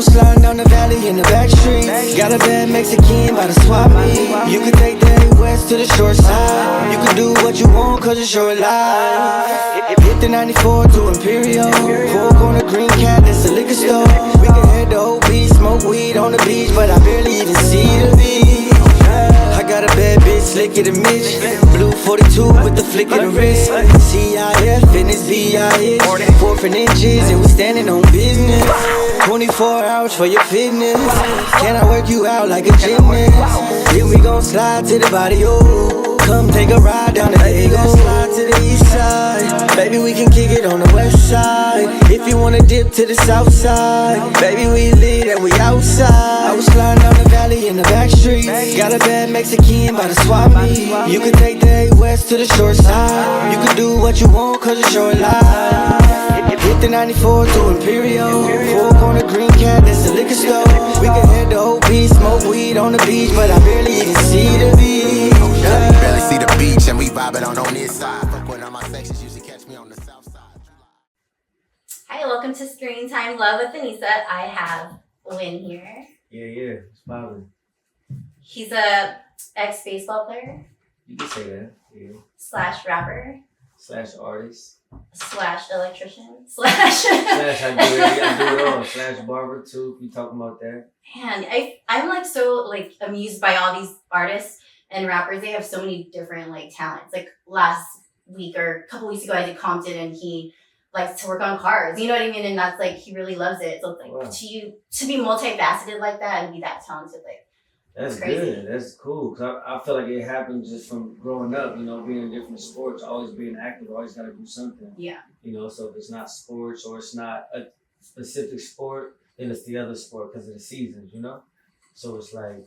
was sliding down the valley in the back streets. Got a bad Mexican by the swap meet. You can take that west to the short side. You can do what you want cause it's your life. Hit the 94 to Imperial. Four corner green cat, that's a liquor store. We can head to OB, smoke weed on the beach, but I barely even see the beach. I got a bad bitch, slicker than Mitch. Blue 42 with the flick of the wrist. CIF and it's VIH. 4 inches and we standing on business. 24 hours for your fitness. Can I work you out like a gymnast? Then we gon' slide to the barrio. Come take a ride down the Diego. Slide to the east side. Baby, we can kick it on the west side. If you wanna dip to the south side, baby, we lit and we outside. I was flying down the valley in the back streets. Got a bad Mexican by the swap meet. You can take the west to the short side. You can do what you want cause it's your life. Hit the 94 to Imperial. Four corner green cat, that's the liquor store. We can head to OP, smoke weed on the beach, but I barely even see the beach. Barely see the beach and we vibing on this side. Fuck with all my sections, usually catch me on the south side. Hi, welcome to Screen Time Love with Anissa. I have Win here. Yeah, it's probably. He's a ex-baseball player You can say that. Yeah. / rapper / artist. / electrician / / I do it all. / barber too, if you talking about that. Man, I'm like so like amused by all these artists and rappers. They have so many different like talents. Like last week or a couple weeks ago I did Compton and he likes to work on cars. You know what I mean? And that's like he really loves it. So it's like Wow. to be multifaceted like that and be that talented, like That's crazy. good. That's cool. Cause I feel like it happened just from growing up, being in different sports, always being active, always got to do something. Yeah. So if it's not sports or it's not a specific sport, then it's the other sport because of the seasons, So it's like,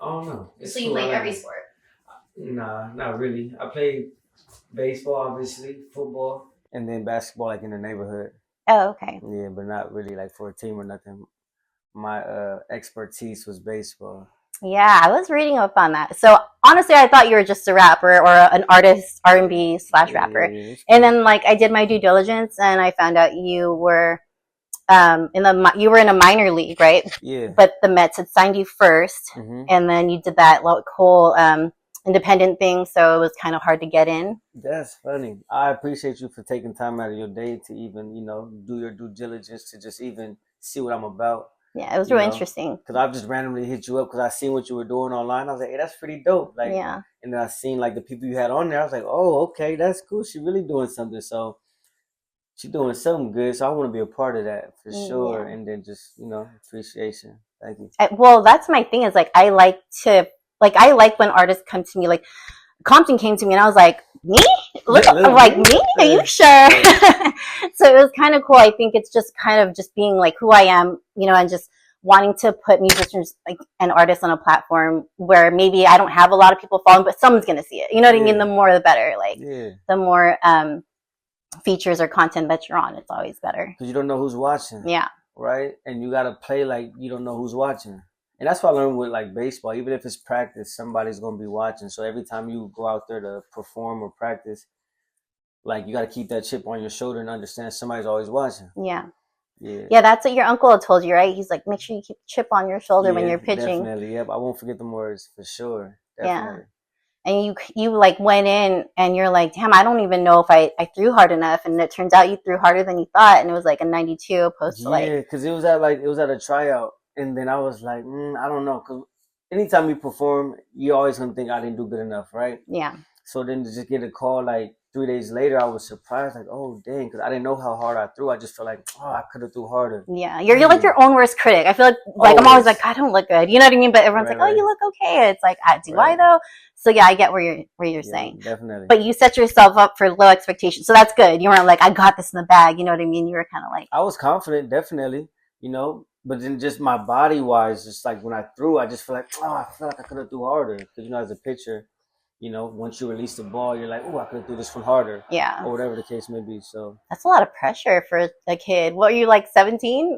I don't know. It's So you cool. like I every it. sport? Nah, not really. I played baseball, obviously, football, and then basketball, like in the neighborhood. Oh, okay. Yeah, but not really like for a team or nothing. My expertise was baseball. Yeah, I was reading up on that. So honestly, I thought you were just a rapper or an artist, R&B / rapper. Yeah, And then like I did my due diligence and I found out you were in a minor league, right? yeah. But the Mets had signed you first, hmm and then you did that like whole independent thing, so it was kind of hard to get in. That's funny. I appreciate you for taking time out of your day to even, do your due diligence to just even see what I'm about. Yeah, it was You really know, interesting. Because I've just randomly hit you up because I seen what you were doing online. I was like, hey, that's pretty dope. Like, Yeah. And then I seen like the people you had on there. I was like, oh, okay, that's cool. She really doing something. So she doing something good. So I want to be a part of that for sure. Yeah. And then just, appreciation. Thank you. Well, that's my thing is like I like when artists come to me. Like Compton came to me and I was like, me? Look, Yeah, I'm like, me? me? Are you sure? So it was kind of cool. I think it's just kind of just being like who I am, and just wanting to put musicians like and artists on a platform where maybe I don't have a lot of people following, but someone's gonna see it. You know what I mean? The more the better. Like the more features or content that you're on, it's always better. Because you don't know who's watching. Yeah. Right? And you got to play like you don't know who's watching. And that's what I learned with like baseball. Even if it's practice, somebody's going to be watching. So every time you go out there to perform or practice, like you got to keep that chip on your shoulder and understand somebody's always watching. Yeah. Yeah. Yeah, that's what your uncle had told you, right? He's like, make sure you keep a chip on your shoulder when you're pitching. Definitely. Yep. I won't forget them words for sure. Definitely. Yeah. And you like went in and you're like, damn, I don't even know if I threw hard enough. And it turns out you threw harder than you thought. And it was like a 92 opposed to like. Yeah, because it was at a tryout. And then I was like, I don't know. Because anytime you perform, you're always going to think I didn't do good enough, right? Yeah. So then to just get a call like 3 days later, I was surprised, like, oh, dang, because I didn't know how hard I threw. I just felt like, I could have threw harder. Yeah, you're like your own worst critic. I feel like I'm always like, I don't look good. You know what I mean? But everyone's like, oh, you look okay. It's like, do I though? So yeah, I get where you're saying. Definitely. But you set yourself up for low expectations. So that's good. You weren't like, I got this in the bag. You know what I mean? You were kind of like. I was confident, definitely, but then just my body wise, just like when I threw, I just feel like, I feel like I could have threw harder. Because, as a pitcher, once you release the ball, you're like, I could have threw this one harder. Yeah. Or whatever the case may be. So that's a lot of pressure for a kid. What were you like 17?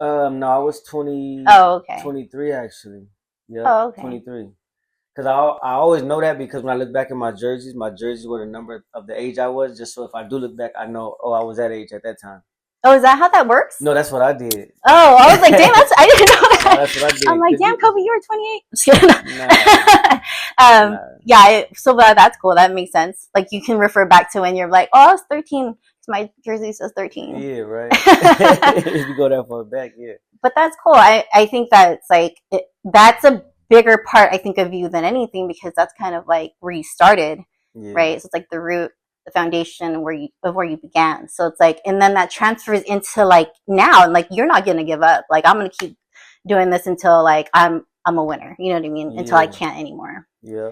No, I was 20. Oh, okay. 23 actually. Yeah. Oh, okay. 23. Because I always know that because when I look back at my jerseys were the number of the age I was. Just so if I do look back, I know, I was that age at that time. Oh, is that how that works? No, that's what I did. Oh, I was like, damn, I didn't know No, that. that's what I did. I'm like, 'Cause damn, you- Kobe, you were 28. Just kidding. Nah, nah. Yeah, so that's cool. That makes sense. Like, you can refer back to when you're like, oh, I was 13. My jersey says 13. Yeah, right. If you go that far back, yeah. But that's cool. I think that it's like, that's a bigger part, I think, of you than anything, because that's kind of like where you started, Yeah. right? So it's like the root, the foundation where you began. So it's like, and then that transfers into like now, and like, you're not going to give up. Like, I'm going to keep doing this until like I'm a winner. You know what I mean? Until I Yeah. can't anymore. Yeah.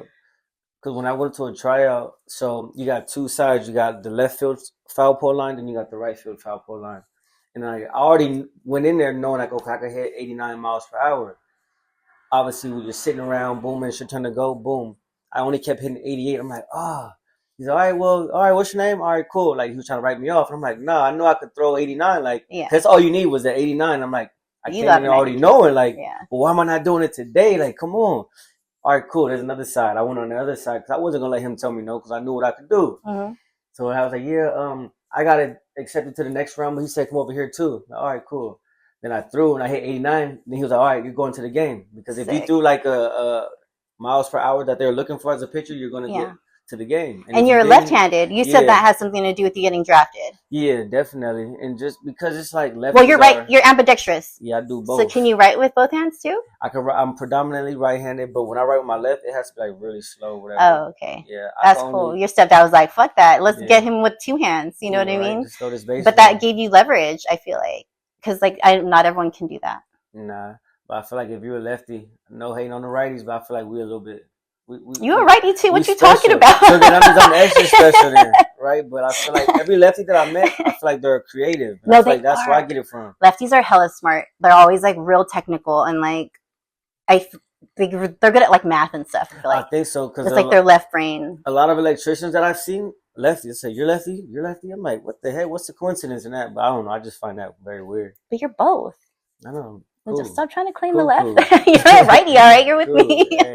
Because when I went to a tryout, so you got two sides. You got the left field foul pole line, then you got the right field foul pole line. And I already went in there knowing like, okay, I could hit 89 miles per hour. Obviously, we were just sitting around, boom, and it's your turn to go, boom. I only kept hitting 88. I'm like, He's like, all right, what's your name? All right, cool. Like, he was trying to write me off. And I'm like, no, I know I could throw 89. Like, Yeah. that's all you need was that 89. I'm like, I You came got in already 92. knowing, like, Yeah. well, why am I not doing it today? Like, come on. All right, cool. There's another side. I went on the other side because I wasn't going to let him tell me no because I knew what I could do. Mm-hmm. So I was like, yeah, I got it accepted to the next round. But he said, come over here too. Like, all right, cool. Then I threw and I hit 89. Then he was like, all right, you're going to the game. Because if you Sick. threw like a miles per hour that they're looking for as a pitcher, you're going to Yeah. get to the game. And if you're you didn't- left-handed. You said Yeah. that has something to do with you getting drafted. Yeah, definitely. And just because it's like lefties Well, you're right. are- You're ambidextrous. Yeah, I do both. So can you write with both hands too? I'm predominantly right-handed, but when I write with my left, it has to be like really slow, whatever. Oh, okay. Yeah, I That's can cool. only- Your stepdad was like, fuck that. Let's Yeah. get him with two hands. You know what I right, mean? just throw this baseball. But that gave you leverage, I feel like. Because like not everyone can do that. Nah, but I feel like if you're a lefty, no hating on the righties, but I feel like we're a little bit. You're a righty too. What we you talking special. about? So then that means I'm extra special then, right? But I feel like every lefty that I met, I feel like they're creative. And No, I feel they like that's are. where I get it from. Lefties are hella smart. They're always like real technical and like they're good at like math and stuff. I feel I like think so because it's like their left brain. a lot of electricians that I've seen, lefties say, "You're lefty, you're lefty." I'm like, what the heck? What's the coincidence in that? But I don't know. I just find that very weird. But you're both. I don't know. So Cool. just stop trying to claim Cool, the left. cool. You're a righty, all right? You're with Cool. me. Hey,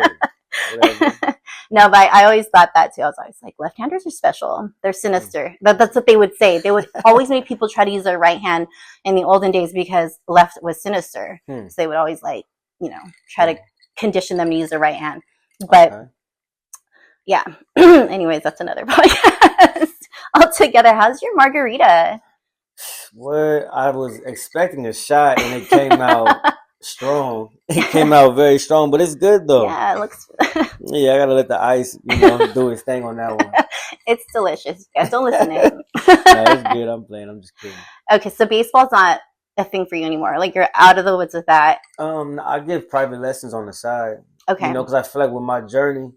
whatever. No, but I always thought that too. I was always like, left-handers are special. They're sinister. That's what they would say. They would always make people try to use their right hand in the olden days because left was sinister. Hmm. So they would always like, try to condition them to use their right hand. But Okay. yeah. Anyways, that's another podcast. Altogether, how's your margarita? What I was expecting a shot and it came out strong. It came out very strong, but it's good though. Yeah, it looks. Yeah, I gotta let the ice, do its thing on that one. It's delicious. You guys don't listen to it. No, it's good. I'm playing. I'm just kidding. Okay, so baseball's not a thing for you anymore. Like you're out of the woods with that. I give private lessons on the side. Okay. Because I feel like with my journey,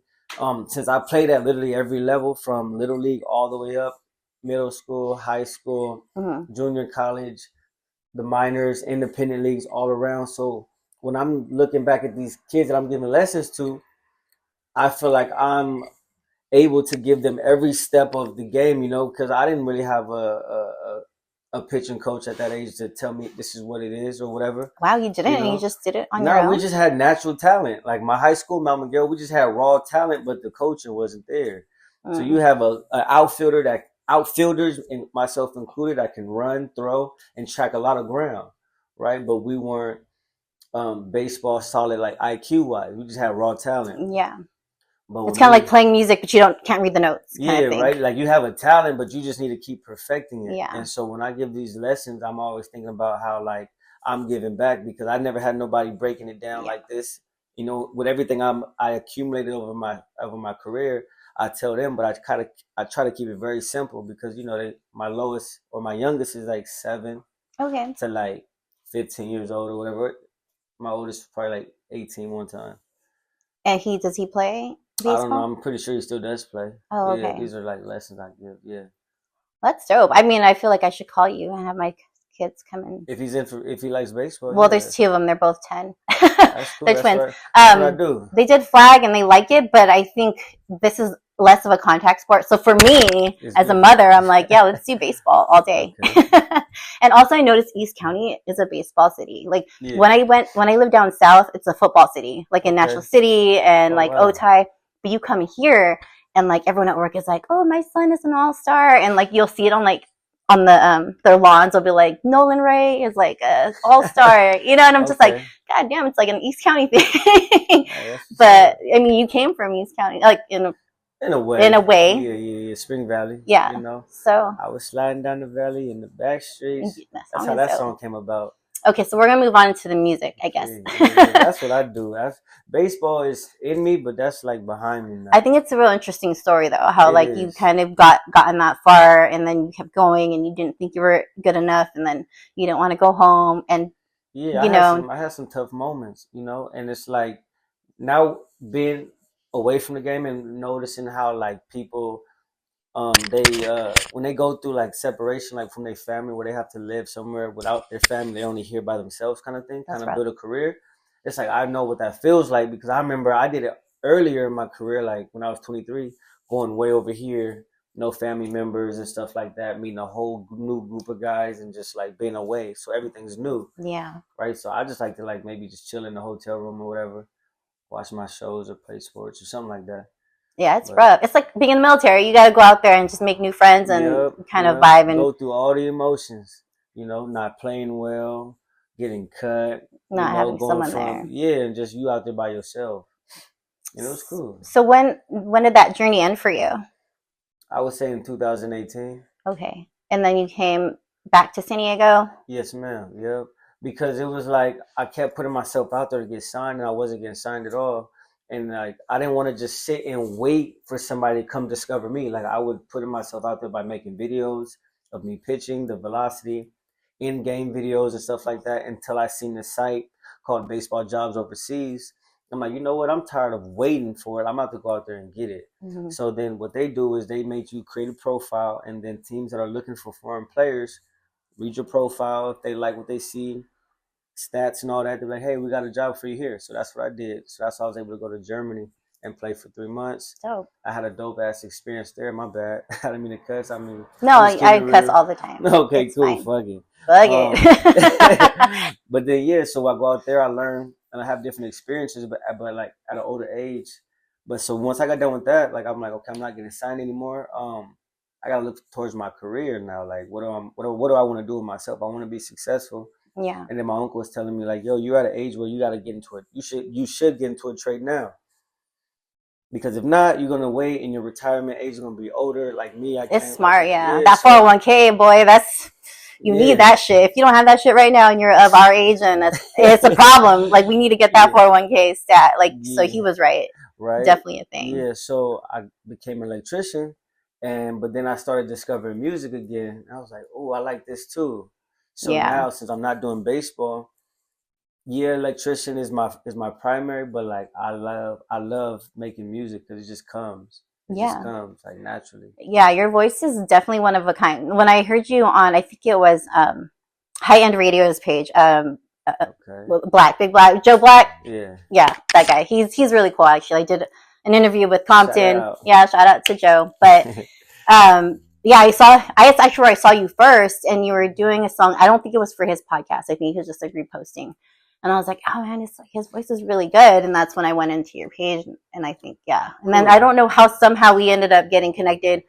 since I played at literally every level from little league all the way up, middle school, high school, Mhm. junior college, the minors, independent leagues all around. So when I'm looking back at these kids that I'm giving lessons to, I feel like I'm able to give them every step of the game, because I didn't really have a pitching coach at that age to tell me this is what it is or whatever. Wow, you didn't. You know? You just did it on your No, own. we just had natural talent. Like my high school, Mount Miguel, we just had raw talent, but the coaching wasn't there. So Mm. you have an outfielders, and myself included, that can run, throw, and track a lot of ground, right? But we weren't baseball solid like IQ wise. We just had raw talent. Yeah, But it's when kind of we- like playing music, but you can't read the notes. Kind yeah, of thing. right. Like you have a talent, but you just need to keep perfecting it. Yeah. And so when I give these lessons, I'm always thinking about how like I'm giving back because I never had nobody breaking it down Yeah. like this. With everything I accumulated over my career, I tell them, but I try to keep it very simple because my lowest or my youngest is like 7 Okay. to like 15 years old or whatever. My oldest is probably like 18 one time. And does he play baseball? I don't know. I'm pretty sure he still does play. Oh, Yeah, okay. these are like lessons I give. Yeah. That's dope. I mean, I feel like I should call you and have my kids come in. If he likes baseball. Well, yeah. there's 2 of them. They're both 10. That's cool. They're That's twins. What that's what I Um, do. they did flag and they like it, but I think this is less of a contact sport. So for me, It's as a good. mother, I'm like, yeah, let's do baseball all day. And also, I noticed East County is a baseball city. Like Yeah. when I lived down south, it's a football city, like in Okay. National City and Oh, like wow. Otay. But you come here and like everyone at work is like, oh, my son is an all-star. And like you'll see it on like on the their lawns will be like Nolan Ray is like a all-star, you know, and I'm just like, God damn, it's like an East County thing. But I mean, you came from East County, like in a way. Yeah. Spring Valley. Yeah. You know. So I was sliding down the valley in the back streets. That's how that song came about. Okay, so we're gonna move on to the music, I guess. That's what I do. Baseball is in me, but that's like behind me now. I think it's a real interesting story, though. How you kind of gotten that far, and then you kept going, and you didn't think you were good enough, and then you didn't want to go home, and I had some tough moments, you know, and it's like now being away from the game and noticing how like people. They when they go through like separation, like from their family, where they have to live somewhere without their family, they only here by themselves, kind of thing, build a career. It's like I know what that feels like because I remember I did it earlier in my career, like when I was 23, going way over here, no family members and stuff like that, meeting a whole new group of guys and just like being away, so everything's new. Yeah. Right. So I just like to like maybe just chill in the hotel room or whatever, watch my shows or play sports or something like that. Yeah, it's rough. It's like being in the military. You got to go out there and just make new friends and kind of vibe and go through all the emotions. You know, not playing well, getting cut, not having someone there. Yeah, and just you out there by yourself. You know, it's cool. So when did that journey end for you? I would say in 2018. Okay, and then you came back to San Diego. Yes, ma'am. Yep. Because it was like I kept putting myself out there to get signed, and I wasn't getting signed at all. And like I didn't want to just sit and wait for somebody to come discover me. Like I would put myself out there by making videos of me pitching, the velocity, in-game videos and stuff like that until I seen this site called Baseball Jobs Overseas. I'm like, you know what? I'm tired of waiting for it. I'm about to go out there and get it. Mm-hmm. So then what they do is they make you create a profile, and then teams that are looking for foreign players read your profile. If they like what they see, stats and all that, they're like, hey, we got a job for you here. So that's what I did. So that's how I was able to go to Germany and play for 3 months. Dope. I had a dope ass experience there. My bad. I didn't mean to cuss. I mean, no, I cuss all the time. Okay, it's cool. Fine. Fuck it. Fuck it. But then so I go out there, I learn, and I have different experiences, but like at an older age. But so once I got done with that, like I'm like, okay, I'm not getting signed anymore. I gotta look towards my career now. Like, what do I want to do with myself? I want to be successful. Yeah. And then my uncle was telling me like, yo, you're at an age where you got to get into it. You should get into a trade now. Because if not, you're going to wait and your retirement age is going to be older. Like me, it's smart. Yeah. That 401k, boy, you need that shit. If you don't have that shit right now and you're of our age, and it's a problem. Like we need to get that 401k stat. Like, so he was right. Right. Definitely a thing. Yeah. So I became an electrician, but then I started discovering music again. I was like, oh, I like this too. So now, since I'm not doing baseball, electrician is my primary, but like I love making music because it just comes. It just comes like naturally. Yeah, your voice is definitely one of a kind. When I heard you on, I think it was High End Radio's page, Big Black, Joe Black. Yeah, that guy. He's really cool. Actually, I did an interview with Compton. Shout out to Joe. But I saw you first, and you were doing a song. I don't think it was for his podcast. I think he was just like reposting. And I was like, oh man, his voice is really good. And that's when I went into your page, and I think, And then I don't know how somehow we ended up getting connected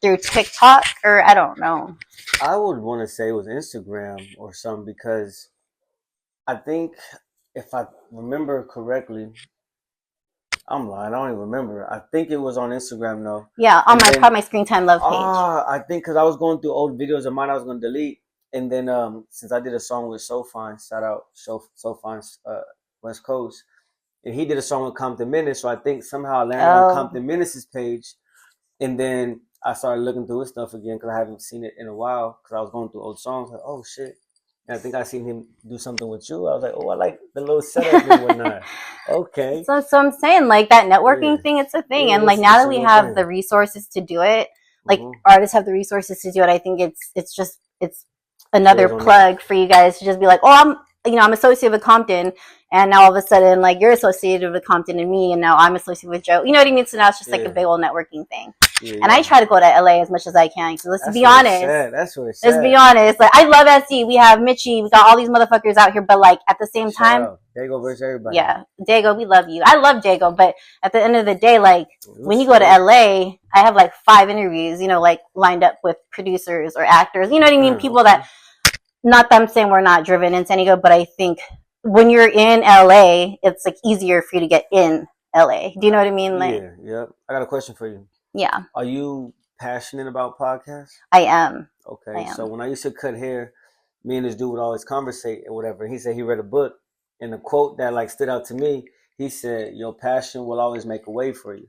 through TikTok, or I don't know. I would want to say it was Instagram or something, because I think if I remember correctly, I'm lying. I don't even remember. I think it was on Instagram though. Yeah, on my Screen Time Love page. I think because I was going through old videos of mine I was going to delete. And then since I did a song with SoFine, shout out SoFine's West Coast, and he did a song with Compton Menace. So I think somehow I landed on Compton Menace's page. And then I started looking through his stuff again because I haven't seen it in a while because I was going through old songs. Like, oh shit. And I think I seen him do something with you. I was like, oh, I like the little setup and whatnot. Okay. So I'm saying, like, that networking thing, it's a thing. And like, now that we have the resources to do it, like artists have the resources to do it, I think it's another plug for you guys to just be like, oh, I'm associated with Compton, and now all of a sudden, like, you're associated with Compton and me, and now I'm associated with Joe. You know what I mean? So now it's just like a big old networking thing. Yeah, And I try to go to LA as much as I can. So let's That's be what it's honest. said. That's what it's said. Let's be honest. Like, I love SC. We have Mitchie. We got all these motherfuckers out here. But like at the same time, Dago versus everybody. yeah, Dago, we love you. I love Dago. But at the end of the day, like when you go to LA, I have like 5 interviews, you know, like lined up with producers or actors. You know what I mean? People that, not them saying we're not driven in San Diego, but I think when you're in LA, it's like easier for you to get in LA. Do you know what I mean? Like, yeah. I got a question for you. Yeah. Are you passionate about podcasts? I am. Okay. I am. So when I used to cut hair, me and this dude would always conversate or whatever. He said he read a book, and the quote that like stood out to me, he said, "Your passion will always make a way for you."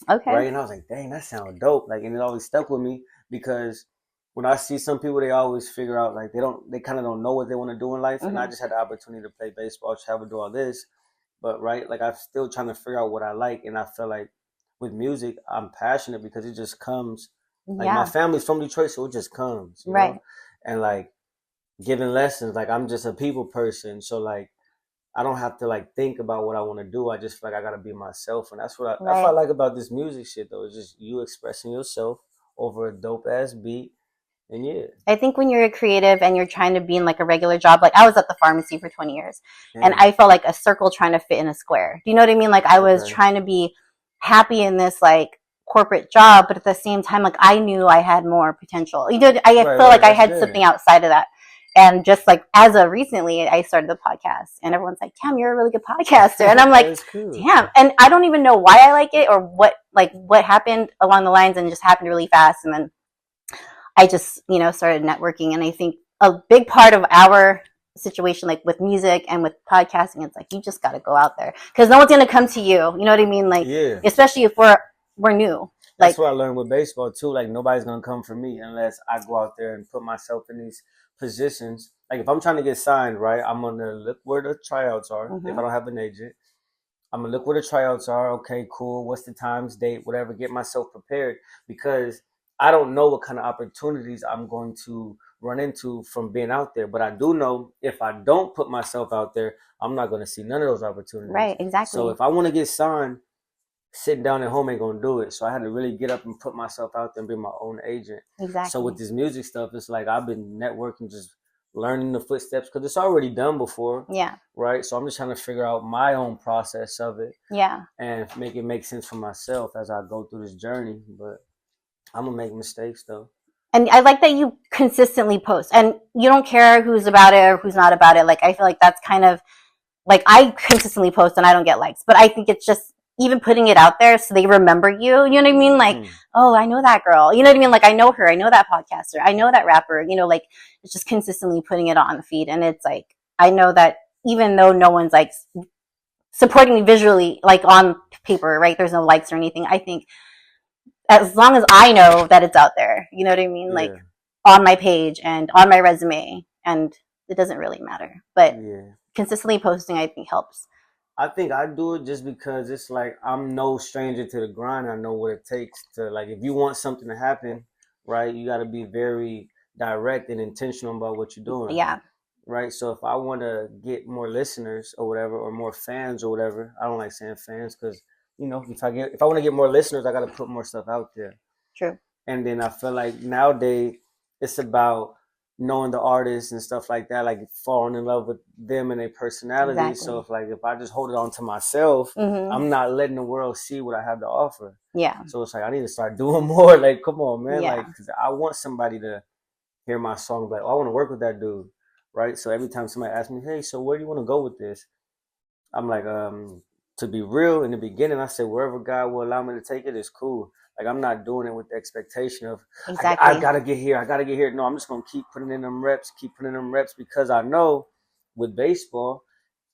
Okay. Right? And I was like, dang, that sounds dope. Like, and it always stuck with me because when I see some people, they always figure out like they kind of don't know what they want to do in life. And I just had the opportunity to play baseball, travel, do all this. But right, like I'm still trying to figure out what I like, and I feel like with music, I'm passionate because it just comes. Like my family's from Detroit, so it just comes, you know? And like giving lessons, like I'm just a people person, so like I don't have to like think about what I want to do. I just feel like I gotta be myself, and that's what I like about this music shit though. It's just you expressing yourself over a dope ass beat. And yeah, I think when you're a creative and you're trying to be in like a regular job, like I was at the pharmacy for 20 years and I felt like a circle trying to fit in a square. Do you know what I mean? Like I was trying to be happy in this like corporate job, but at the same time, like I knew I had more potential. I feel like I had something outside of that. And just like as of recently, I started the podcast and everyone's like, damn, you're a really good podcaster. And I'm like, damn. And I don't even know why I like it or what happened along the lines, and it just happened really fast. And then I just, you know, started networking. And I think a big part of our situation, like with music and with podcasting, it's like, you just got to go out there because no one's going to come to you. You know what I mean? Like, especially if we're new. That's what I learned with baseball too. Like nobody's going to come for me unless I go out there and put myself in these positions. Like if I'm trying to get signed, right, I'm going to look where the tryouts are. If I don't have an agent, I'm going to look where the tryouts are. Okay, cool. What's the times, date, whatever. Get myself prepared because I don't know what kind of opportunities I'm going to run into from being out there. But I do know if I don't put myself out there, I'm not going to see none of those opportunities. Right, exactly. So if I want to get signed, sitting down at home ain't going to do it. So I had to really get up and put myself out there and be my own agent. Exactly. So with this music stuff, it's like I've been networking, just learning the footsteps because it's already done before. Yeah. Right? So I'm just trying to figure out my own process of it. Yeah. And make it make sense for myself as I go through this journey. But I'm going to make mistakes, though. And I like that you consistently post. And you don't care who's about it or who's not about it. Like, I feel like that's kind of... Like, I consistently post and I don't get likes. But I think it's just even putting it out there so they remember you. You know what I mean? Like, oh, I know that girl. You know what I mean? Like, I know her. I know that podcaster. I know that rapper. You know, like, it's just consistently putting it on the feed. And it's like, I know that even though no one's, like, supporting me visually, like, on paper, right? There's no likes or anything. I think... as long as I know that it's out there, you know what I mean? Like on my page and on my resume, and it doesn't really matter. But consistently posting, I think, helps. I think I do it just because it's like I'm no stranger to the grind. I know what it takes to, like, if you want something to happen, right, you got to be very direct and intentional about what you're doing. Yeah. Right? So if I want to get more listeners or whatever, or more fans or whatever, I don't like saying fans because, you know, if I want to get more listeners, I got to put more stuff out there. True. And then I feel like nowadays it's about knowing the artists and stuff like that, like falling in love with them and their personality. Exactly. So if I just hold it on to myself, I'm not letting the world see what I have to offer. Yeah. So it's like I need to start doing more. Like, come on, man. Yeah. Like, because I want somebody to hear my song, like, oh, I want to work with that dude, right? So every time somebody asks me, hey, so where do you want to go with this? I'm like, to be real, in the beginning, I said, wherever God will allow me to take it is cool. Like, I'm not doing it with the expectation of, I got to get here. No, I'm just going to keep putting in them reps, because I know with baseball,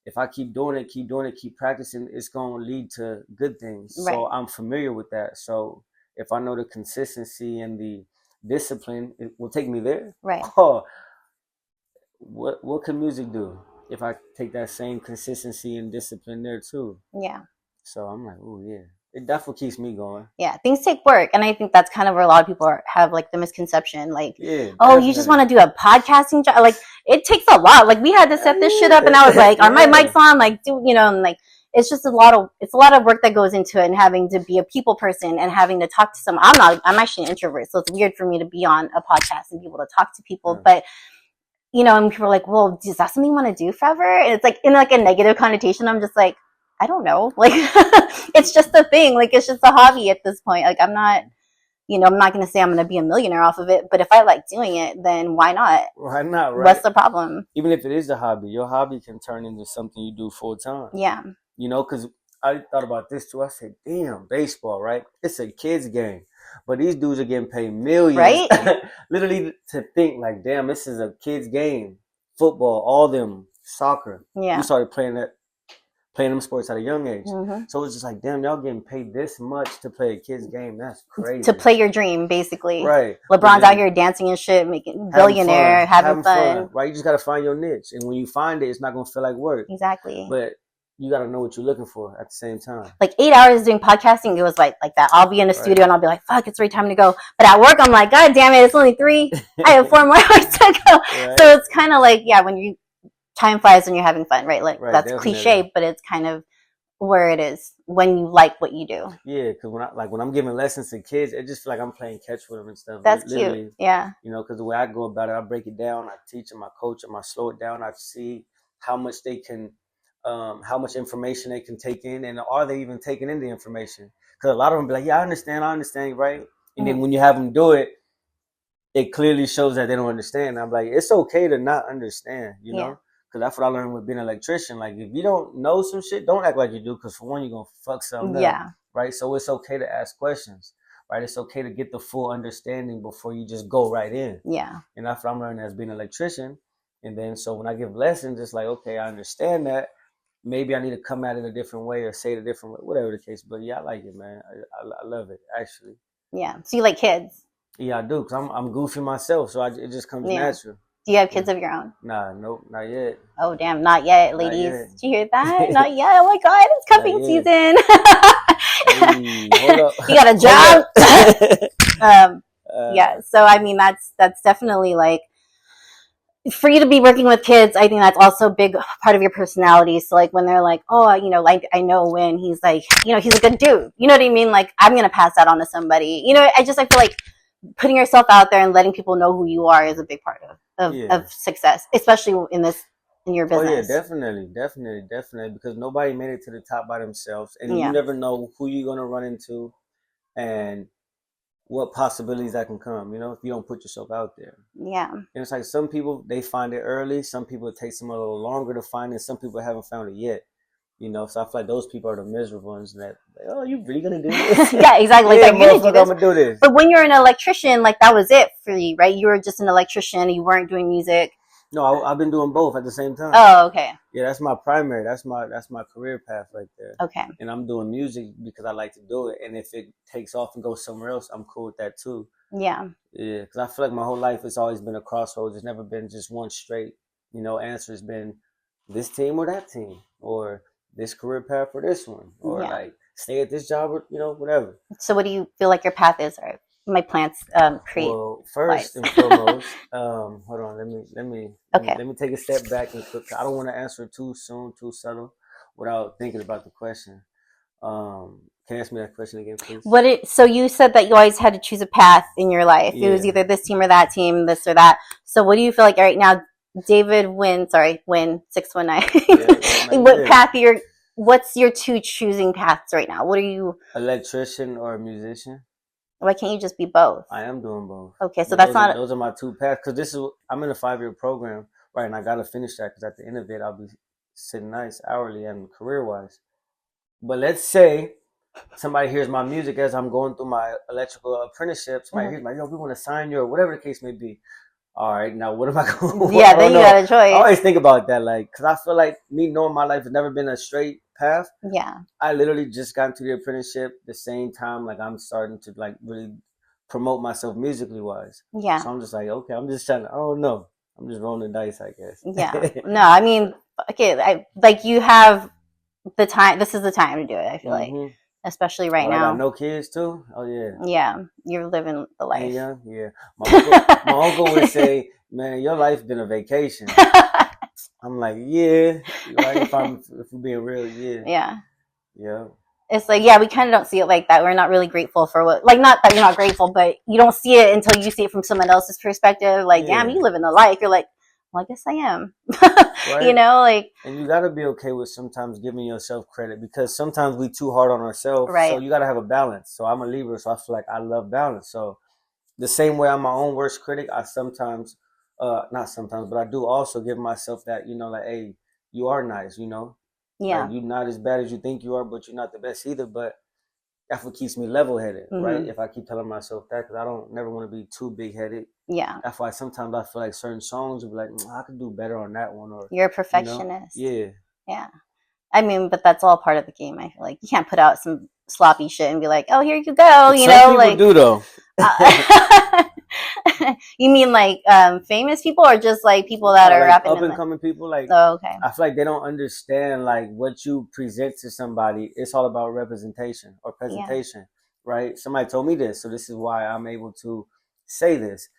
if I keep doing it, keep practicing, it's going to lead to good things. Right. So I'm familiar with that. So if I know the consistency and the discipline, it will take me there. Right. Oh, what can music do if I take that same consistency and discipline there too? Yeah. So I'm like, oh yeah, it definitely keeps me going. Yeah, things take work, and I think that's kind of where a lot of people have like the misconception, like, yeah, oh, definitely. You just want to do a podcasting job? Like, it takes a lot. Like, we had to set this shit up, and I was like, are my mics on? Like, and like, it's just a lot of work that goes into it, and having to be a people person and having to talk to someone. I'm actually an introvert, so it's weird for me to be on a podcast and be able to talk to people. Yeah. But and people are like, well, is that something you want to do forever? And it's like in like a negative connotation. I'm just like, I don't know. Like, it's just a thing. Like, it's just a hobby at this point. Like, I'm not going to say I'm going to be a millionaire off of it, but if I like doing it, then why not? Why not, right? What's the problem? Even if it is a hobby, your hobby can turn into something you do full time. Yeah. Because I thought about this too. I said, damn, baseball, right? It's a kid's game. But these dudes are getting paid millions. Right? Literally to think like, damn, this is a kid's game. Football, all them, soccer. Yeah. We started playing them sports at a young age. Mm-hmm. So it's just like, damn, y'all getting paid this much to play a kid's game. That's crazy. To play your dream, basically. Right. LeBron's out here dancing and shit, making billionaire, having fun. Right? You just got to find your niche. And when you find it, it's not going to feel like work. Exactly. But you got to know what you're looking for at the same time. Like 8 hours doing podcasting, it was like that. I'll be in the studio and I'll be like, fuck, it's right time to go. But at work, I'm like, God damn it, it's only 3. I have 4 more hours to go. Right. So it's kind of like, when time flies when you're having fun, right? Like, that's definitely. cliche, but it's kind of where it is when you like what you do. Yeah, because when I'm giving lessons to kids, it just feel like I'm playing catch with them and stuff. That's literally, cute. Yeah. Because the way I go about it, I break it down, I teach them, I coach them, I slow it down, I see how much they can, how much information they can take in, and are they even taking in the information? Because a lot of them be like, yeah, I understand, right? And then when you have them do it, it clearly shows that they don't understand. I'm like, it's okay to not understand, you know? Because that's what I learned with being an electrician. Like, if you don't know some shit, don't act like you do, because for one, you're going to fuck something up. Right? So it's okay to ask questions, right? It's okay to get the full understanding before you just go right in. Yeah. And that's what I'm learning as being an electrician. And then, so when I give lessons, it's like, okay, I understand that. Maybe I need to come at it a different way or say it a different way, whatever the case. But yeah, I like it, man. I love it, actually. Yeah. So you like kids? Yeah, I do, because I'm goofy myself, so it just comes natural. Do you have kids of your own? Nah, nope, not yet. Oh, damn, not yet, ladies. Not yet. Did you hear that? Not yet. Oh, my God, it's cuffing season. Hey, hold up. You got a job? Yeah, so, I mean, that's definitely, like, for you to be working with kids, I think that's also a big part of your personality. So, like, when they're like, oh, like, I know when he's like, he's a good dude. You know what I mean? Like, I'm going to pass that on to somebody. I feel like putting yourself out there and letting people know who you are is a big part of success, especially in your business. Oh yeah, definitely, because nobody made it to the top by themselves, and you never know who you're gonna run into and what possibilities that can come, if you don't put yourself out there. Yeah. And it's like some people, they find it early, some people it takes them a little longer to find it, some people haven't found it yet. So I feel like those people are the miserable ones that, like, oh, you really gonna do this? Yeah, exactly. Yeah, like, I'm gonna do this. But when you're an electrician, like, that was it for you, right? You were just an electrician. You weren't doing music. No, I've been doing both at the same time. Oh, okay. Yeah, that's my primary. That's my career path right there. Okay. And I'm doing music because I like to do it. And if it takes off and goes somewhere else, I'm cool with that too. Yeah. Yeah, because I feel like my whole life it's always been a crossroads. It's never been just one straight, answer. It's been this team or that team, or this career path or this one, or like stay at this job or whatever. So what do you feel like your path is, or my plants create? Well, first and foremost, hold on, let me take a step back and I don't want to answer too soon, too subtle, without thinking about the question. Can you ask me that question again, please? So you said that you always had to choose a path in your life. It was either this team or that team, this or that. So what do you feel like right now, David Wynn 619? What's your 2 choosing paths right now? What are you? Electrician or musician? Why can't you just be both? I am doing both. Okay, so those are my 2 paths. Because I'm in a 5-year program, right? And I got to finish that because at the end of it, I'll be sitting nice hourly and career-wise. But let's say somebody hears my music as I'm going through my electrical apprenticeship. Somebody hears yo, we want to sign you or whatever the case may be. All right, now what am I going to do? Yeah, then you got a choice. I always think about that, because I feel like me knowing my life has never been a straight path. Yeah. I literally just got into the apprenticeship the same time, I'm starting to, really promote myself musically wise. Yeah. So I'm just like, okay, I'm just trying to, I don't know. I'm just rolling the dice, I guess. Yeah. No, I mean, okay, you have the time. This is the time to do it, I feel like. Especially right now. I got no kids too? Oh, yeah. Yeah, you're living the life. Yeah. My uncle would say, man, your life's been a vacation. I'm I'm like, yeah, right. If we're being real, yeah, Yeah. yeah. It's like, yeah, we kind of don't see it like that. We're not really grateful for what, like, not that you're not grateful, but you don't see it until you see it from someone else's perspective. Like, damn, Yeah. you live in the life. You're like, well, I guess I am. Right. You know, like, And you gotta be okay with sometimes giving yourself credit, because sometimes we too hard on ourselves. Right. So you gotta have a balance. So I'm a Libra, so I feel like I love balance. So the same way I'm my own worst critic, I sometimes, not sometimes, but I do also give myself that, like, hey, you are nice, yeah. Like, you're not as bad as you think you are, but you're not the best either. But that's what keeps me level-headed, right? Mhm. If I keep telling myself that, because I don't never want to be too big-headed. Yeah. That's why sometimes I feel like certain songs will be like, I could do better on that one, or You're a perfectionist. yeah. Yeah. I mean, but that's all part of the game. I feel like you can't put out some sloppy shit and be like, "Oh, here you go," you Some know, people like do though. You mean like famous people, or just like people that are Like rapping up in and the... coming people, like Oh, okay. I feel like they don't understand like what you present to somebody. It's all about representation or presentation, right? Somebody told me this, so this is why I'm able to say this.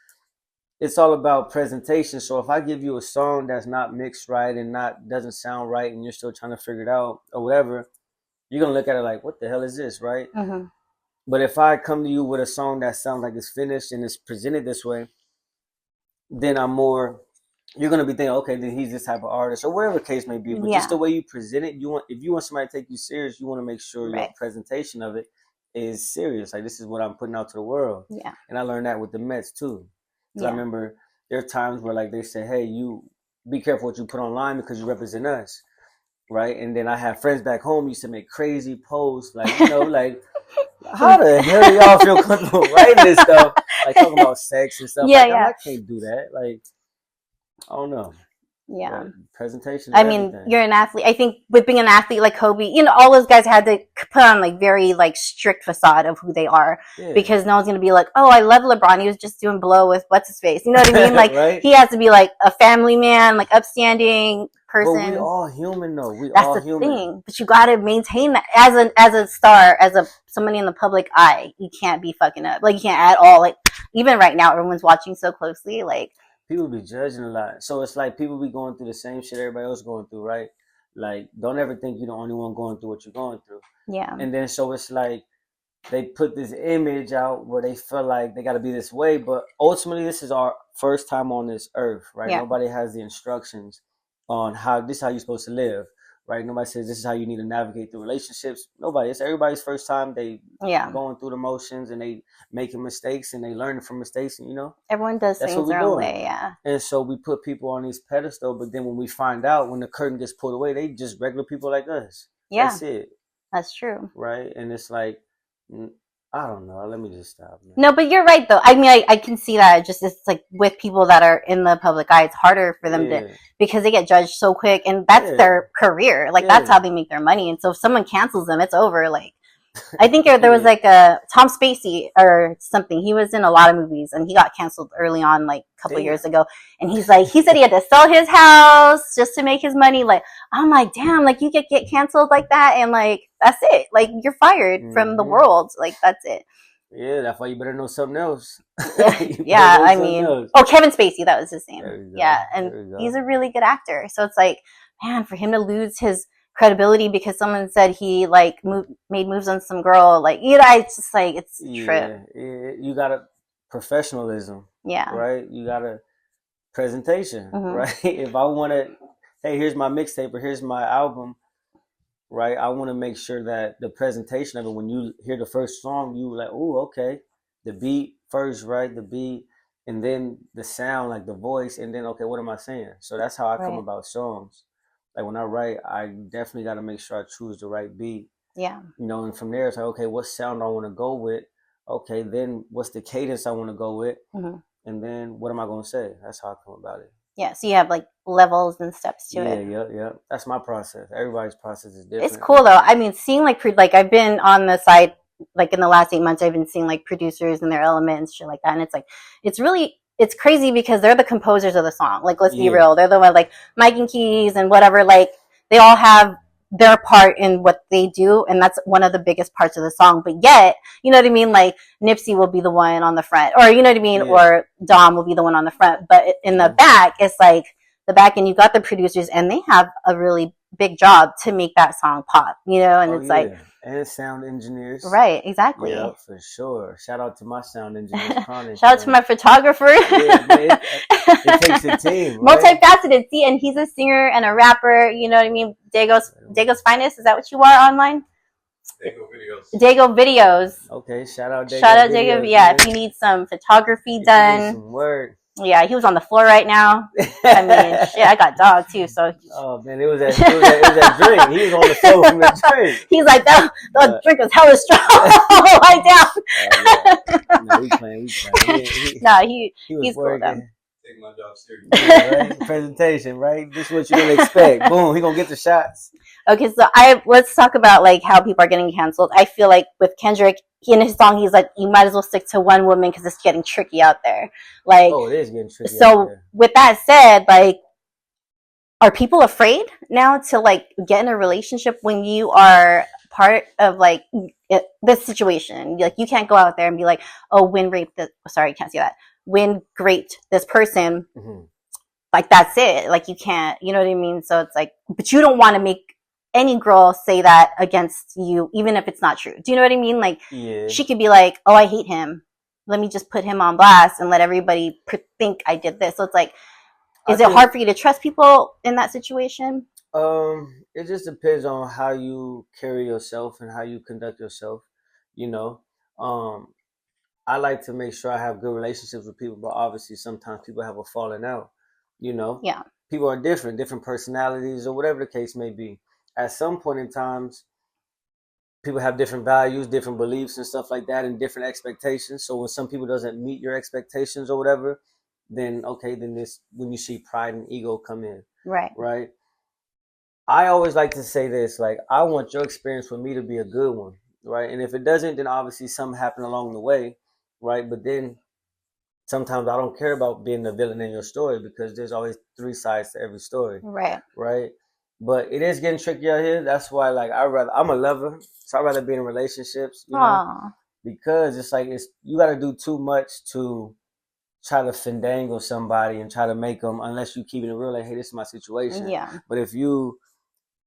It's all about presentation. So if I give you a song that's not mixed right and doesn't sound right, and you're still trying to figure it out or whatever, you're gonna look at it like, what the hell is this, right? Mm-hmm. But if I come to you with a song that sounds like it's finished and it's presented this way, then you're gonna be thinking, okay, then he's this type of artist, or whatever the case may be. But just the way you present it, if you want somebody to take you serious, you want to make sure your presentation of it is serious. Like, this is what I'm putting out to the world. Yeah. And I learned that with the Mets too. Because I remember there are times where like they say, hey, you be careful what you put online because you represent us, right? And then I have friends back home used to make crazy posts, like, like, how the hell do y'all feel comfortable writing this stuff? Like, talking about sex and stuff. Yeah, like, yeah. I can't do that. Like, I don't know. Yeah. But presentation. I mean, you're an athlete. I think with being an athlete like Kobe, all those guys had to put on like very like strict facade of who they are, because no one's going to be like, oh, I love LeBron. He was just doing blow with what's his face. You know what I mean? Like, right? He has to be like a family man, like upstanding person. But we all human though. That's all the human. Thing. But you got to maintain that as a star, as somebody in the public eye. You can't be fucking up. Like, you can't at all. Like, even right now, everyone's watching so closely. Like, people be judging a lot. So it's like people be going through the same shit everybody else going through, right? Like, don't ever think you're the only one going through what you're going through. Yeah. And then so it's like they put this image out where they feel like they got to be this way. But ultimately, this is our first time on this earth, right? Yeah. Nobody has the instructions on how you're supposed to live, right? Nobody says this is how you need to navigate through relationships. Nobody. It's everybody's first time. They going through the motions, and they making mistakes, and they learning from mistakes, and everyone does that's things their own way. Yeah. And so we put people on these pedestals, but then when we find out, when the curtain gets pulled away, they just regular people like us. Yeah. That's it. That's true. Right? And it's like, I don't know. Let me just stop. Man. No, but you're right though. I mean, I can see that. Just it's like with people that are in the public eye, it's harder for them to, because they get judged so quick, and that's their career. Like, that's how they make their money. And so if someone cancels them, it's over. Like, I think there was like a Tom Spacey or something. He was in a lot of movies, and he got canceled early on, like a couple years ago. And he said he had to sell his house just to make his money. Like, I'm like, damn, like you get canceled like that, and like that's it. Like, you're fired from the world. Like, that's it. Yeah, that's why you better know something else. Yeah, I mean, Kevin Spacey, that was his name. Yeah, and he's a really good actor. So it's like, man, for him to lose his credibility because someone said he like made moves on some girl, like, it's just like, it's trip. You got professionalism. Yeah. Right? You got a presentation, right? If I want to, hey, here's my mixtape or here's my album, right? I want to make sure that the presentation of it, when you hear the first song, you like, oh, okay, the beat first, right? The beat, and then the sound, like the voice, and then, okay, what am I saying? So that's how I come about songs. Like, when I write, I definitely got to make sure I choose the right beat. Yeah. And from there, it's like, okay, what sound I want to go with? Okay, then what's the cadence I want to go with? And then what am I going to say? That's how I come about it. Yeah, so you have like levels and steps to it. Yeah. That's my process. Everybody's process is different. It's cool though. I mean, seeing like I've been on the side, like in the last 8 months, I've been seeing like producers and their elements and shit like that. And it's like, it's crazy because they're the composers of the song. Like, let's be real. They're the one, like Mike and Keys and whatever, like they all have their part in what they do. And that's one of the biggest parts of the song. But yet, you know what I mean? Like Nipsey will be the one on the front, or you know what I mean? Or Dom will be the one on the front. But in the back, it's like the back end, you got the producers, and they have a really big job to make that song pop, you know, and it's like, and sound engineers. right, exactly. Yeah, for sure. Shout out to my sound engineers, Chronic. Shout out to my photographer. Yeah, man, it takes a team. Right? Multifaceted. See, and he's a singer and a rapper, you know what I mean? Dago's Finest, is that what you are online? Dago Videos. Okay, shout out Dago. Shout out Videos, Dago. Yeah, man. if you need some photography If you done. need some word. Yeah, he was on the floor right now. I mean, shit, I got dog too, so Oh man, it was that drink. He was on the floor from the drink. he's like, that drink was hella strong. Lie down. No, we playing. No, He was he's cool working. though. Take my job serious. Yeah, right? Presentation, right? This is what you're gonna expect. Boom, he gonna get the shots. Okay, so let's talk about like how people are getting canceled. I feel like with Kendrick, in his song, he's like, you might as well stick to one woman because it's getting tricky out there. Like, Oh, it is getting tricky. out so there. with that said, like, are people afraid now to like get in a relationship when you are part of like this situation? Like, you can't go out there and be like, oh, Win raped this. Sorry, I can't say that. Win raped this person. Mhm. Like, that's it. Like, you can't. You know what I mean? So it's like, but you don't want to make any girl say that against you, even if it's not true. Do you know what I mean? Like, Yeah. she could be like, oh, I hate him. Let me just put him on blast and let everybody think I did this. So it's like, is it hard for you to trust people in that situation? It just depends on how you carry yourself and how you conduct yourself. You know, I like to make sure I have good relationships with people, but obviously sometimes people have a falling out. You know, Yeah. people are different personalities or whatever the case may be. At some point in times, people have different values, different beliefs and stuff like that, and different expectations. So when some people doesn't meet your expectations or whatever, then okay, then this when you see pride and ego come in, Right. right? I always like to say this, like, I want your experience with me to be a good one, right? And if it doesn't, then obviously something happened along the way, right? But then sometimes I don't care about being the villain in your story because there's always three sides to every story, Right. right? But it is getting tricky out here. That's why, like, I'm a lover, so I'd rather be in relationships, you know, Aw. because it's like you got to do too much to try to fandangle somebody and try to make them, unless you keep it real, like, hey, this is my situation. Yeah. But if you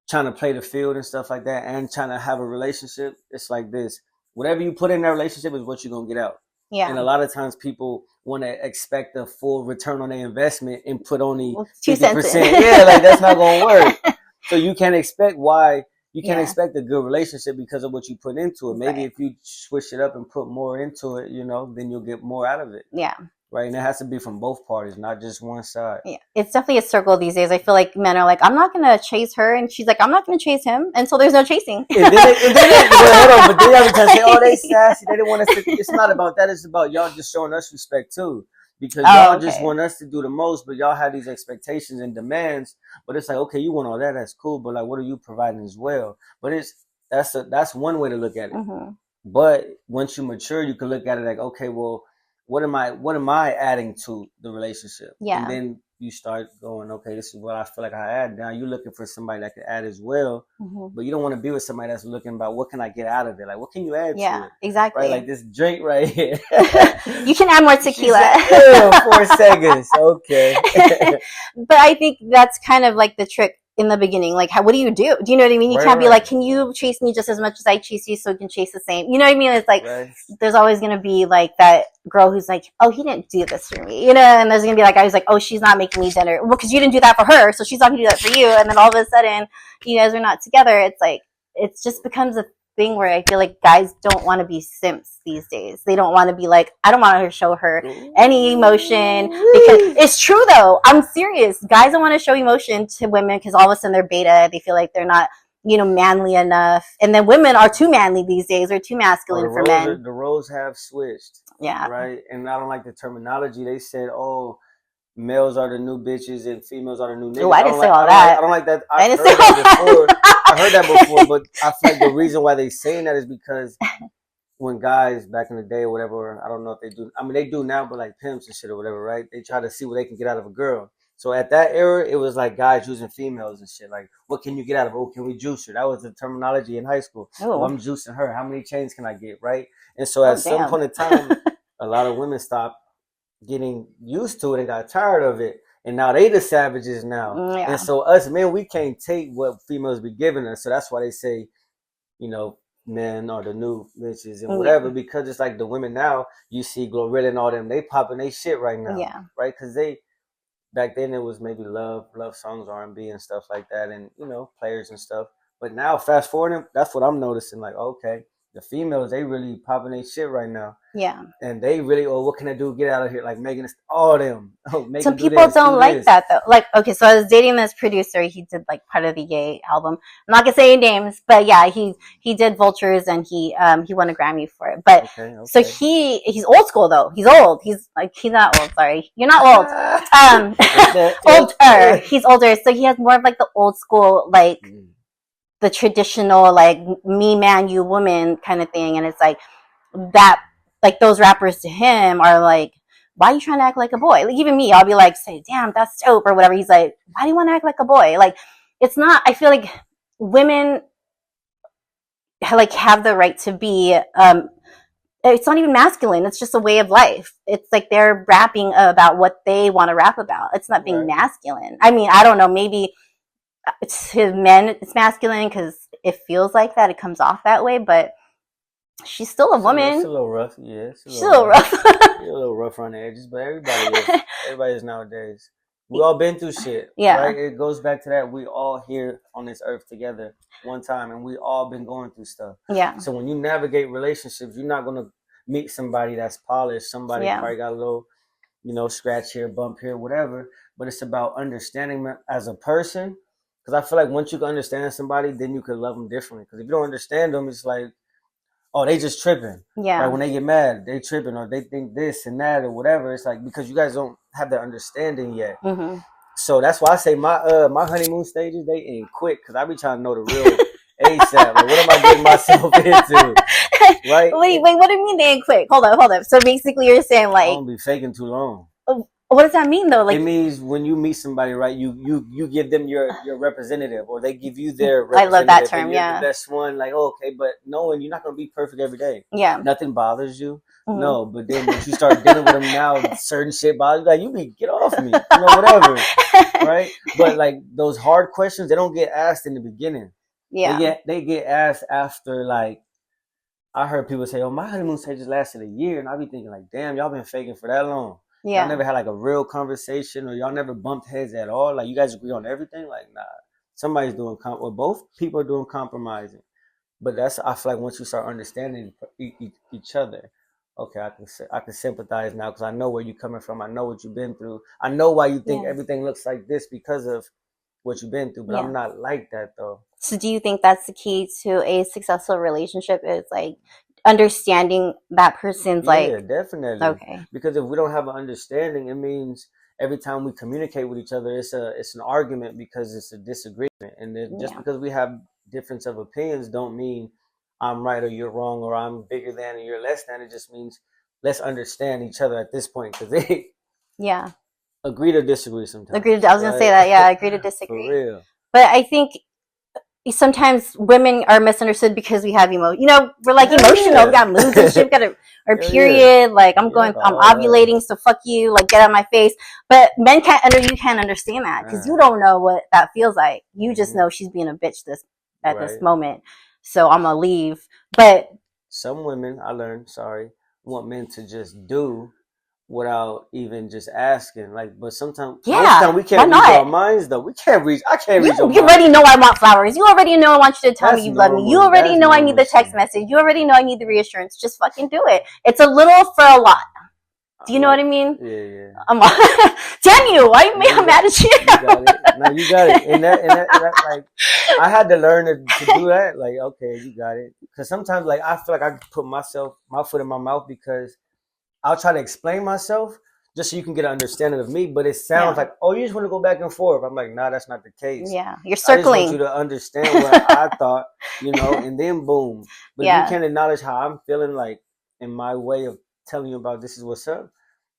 trying to play the field and stuff like that and trying to have a relationship, it's like this. Whatever you put in that relationship is what you're going to get out. Yeah. And a lot of times people want to expect a full return on their investment and put only 2 cents 50%. in. Yeah, like that's not going to work. So you can't expect Yeah. expect a good relationship because of what you put into it. Maybe Right. if you switch it up and put more into it, you know, then you'll get more out of it. Yeah. Right. And it has to be from both parties, not just one side. Yeah. It's definitely a circle these days. I feel like men are like, I'm not going to chase her. And she's like, I'm not going to chase him. And so there's no chasing. Hold on, but then every time say, oh, they sassy, they didn't want us to. It's not about that. It's about y'all just showing us respect too, because y'all just okay. want us to do the most, but y'all have these expectations and demands. But it's like, okay, you want all that, that's cool, but like, what are you providing as well? But that's one way to look at it. Mm-hmm. But once you mature, you can look at it like, okay, well, what am I adding to the relationship? Yeah. And then you start going, okay, this is what I feel like I add. Now you're looking for somebody that can add as well, Mm-hmm. but you don't want to be with somebody that's looking about what can I get out of it? Like, what can you add to Yeah, it? exactly. Right? Like this drink right here. You can add more tequila. She said, ew, 4 seconds. Okay. But I think that's kind of like the trick in the beginning. Like, what do you do? Do you know what I mean? You Right, can't be right. like, can you chase me just as much as I chase you so we can chase the same? You know what I mean? It's like, Right. there's always going to be like that girl who's like, oh, he didn't do this for me. You know, and there's going to be like, I was like, oh, she's not making me dinner. Well, because you didn't do that for her, so she's not going to do that for you. And then all of a sudden, you guys are not together. It's like, it just becomes a thing where I feel like guys don't want to be simps these days. They don't want to be like, I don't want to show her any emotion, because it's true though. I'm serious. Guys don't want to show emotion to women because all of a sudden they're beta. They feel like they're not, you know, manly enough. And then women are too manly these days. They're too masculine for men. The roles have switched. Yeah. Right. And I don't like the terminology. They said, oh, males are the new bitches and females are the new niggas. Oh, I didn't say don't all like, that. I don't like that. I I've didn't heard say all that before. that. I heard that before, but I feel like the reason why they saying that is because when guys back in the day or whatever, I don't know if they do. I mean, they do now, but like pimps and shit or whatever, right? They try to see what they can get out of a girl. So at that era, it was like guys using females and shit. Like, what can you get out of her? Oh, can we juice her? That was the terminology in high school. Ooh. Oh, I'm juicing her. How many chains can I get, right? And so at some damn. point in time, a lot of women stopped getting used to it and got tired of it. and now they the savages now. Yeah. And so us men, we can't take what females be giving us. So that's why they say, you know, men are the new bitches and whatever, because it's like the women now, you see Glorilla and all them, they popping they shit right now. Yeah. Right? Because they, back then it was maybe love songs, R&B and stuff like that, and, you know, players and stuff. But now, fast forwarding, that's what I'm noticing. Like, okay, the females, they really popping their shit right now. Yeah. And they really, oh, what can I do? Get out of here. Like Megan, all them. Oh, Megan, Some do people this, don't do like this. that though. Like, okay, so I was dating this producer. He did like part of the Yay album. I'm not gonna say any names, but yeah, he did Vultures and he won a Grammy for it. But Okay. so he's old school though. He's old. He's not old. Sorry, you're not old. Older. He's older, so he has more of like the old school, like the traditional, like me man, you woman kind of thing. And it's like that. Like those rappers to him are like, why are you trying to act like a boy? Like even me, I'll be like, say, damn, that's dope or whatever. He's like, why do you want to act like a boy? Like, it's not, I feel like women like have the right to be, it's not even masculine. It's just a way of life. It's like they're rapping about what they want to rap about. It's not being masculine. I mean, I don't know, maybe to men it's masculine because it feels like that. It comes off that way, but she's still a woman. It's a little rough, yeah. She's a little rough. A little rough on the edges, but everybody is nowadays. We all been through shit. Yeah. Right? It goes back to that. We all here on this earth together one time, and we all been going through stuff. Yeah. So when you navigate relationships, you're not gonna meet somebody that's polished. Somebody probably got a little, you know, scratch here, bump here, whatever. But it's about understanding them as a person. Because I feel like once you can understand somebody, then you can love them differently. Because if you don't understand them, it's like, oh, they just tripping. Yeah. Like when they get mad, they tripping or they think this and that or whatever. It's like because you guys don't have that understanding yet. Mm-hmm. So that's why I say my honeymoon stages, they end quick because I be trying to know the real ASAP. Like, what am I getting myself into? Right? Wait, what do you mean they ain't quick? Hold up. So basically you're saying I like, don't be faking too long. what does that mean though? Like, it means when you meet somebody, right, you give them your representative or they give you their I representative. love that term, and yeah. you're the best one, like, okay, but knowing you're not going to be perfect every day. Yeah. Nothing bothers you. Mm-hmm. No, but then once you start dealing with them now, certain shit bothers you. Like, you be, get off me, you know, whatever, right? But like those hard questions, they don't get asked in the beginning. Yeah. They get asked after, like, I heard people say, oh, my honeymoon stage just lasted a year. And I be thinking like, damn, y'all been faking for that long. Yeah. Y'all never had like a real conversation or y'all never bumped heads at all. Like you guys agree on everything. Like, nah, somebody's doing, or both people are doing compromising. But that's, I feel like once you start understanding each other, okay, I can sympathize now because I know where you're coming from. I know what you've been through. I know why you think everything looks like this because of what you've been through. But I'm not like that though. So do you think that's the key to a successful relationship is like understanding that person's like... Yeah, definitely. Okay. Because if we don't have an understanding, it means every time we communicate with each other, it's an argument because it's a disagreement. And just because we have difference of opinions don't mean I'm right or you're wrong or I'm bigger than or you're less than. It just means let's understand each other at this point because they agree to disagree sometimes. I was going to say that. Yeah, agree to disagree. For real. But I think sometimes women are misunderstood because we have we're like emotional. We got moods and shit. We got our period. Like I'm ovulating, so fuck you. Like get out of my face. But men you can't understand that because you don't know what that feels like. You just know she's being a bitch this moment. So I'm gonna leave. But some women, I learned, want men to just do without even just asking. Like, but sometimes we can't read our minds though. I can't read your mind. You already know I want flowers. You already know I want you to tell me you love me. You already know I need the text message. You already know I need the reassurance. Just fucking do it. It's a little for a lot. Do you know what I mean? Yeah. Damn you! Why you I'm mad at you? You got it. No, you got it. And that like, I had to learn to do that. Like, okay, you got it. Because sometimes, like, I feel like I put my foot in my mouth because I'll try to explain myself just so you can get an understanding of me. But it sounds like, oh, you just want to go back and forth. I'm like, nah, that's not the case. Yeah, you're circling. I just want you to understand what I thought, and then boom. But if you can't acknowledge how I'm feeling, like, in my way of telling you about this is what's up,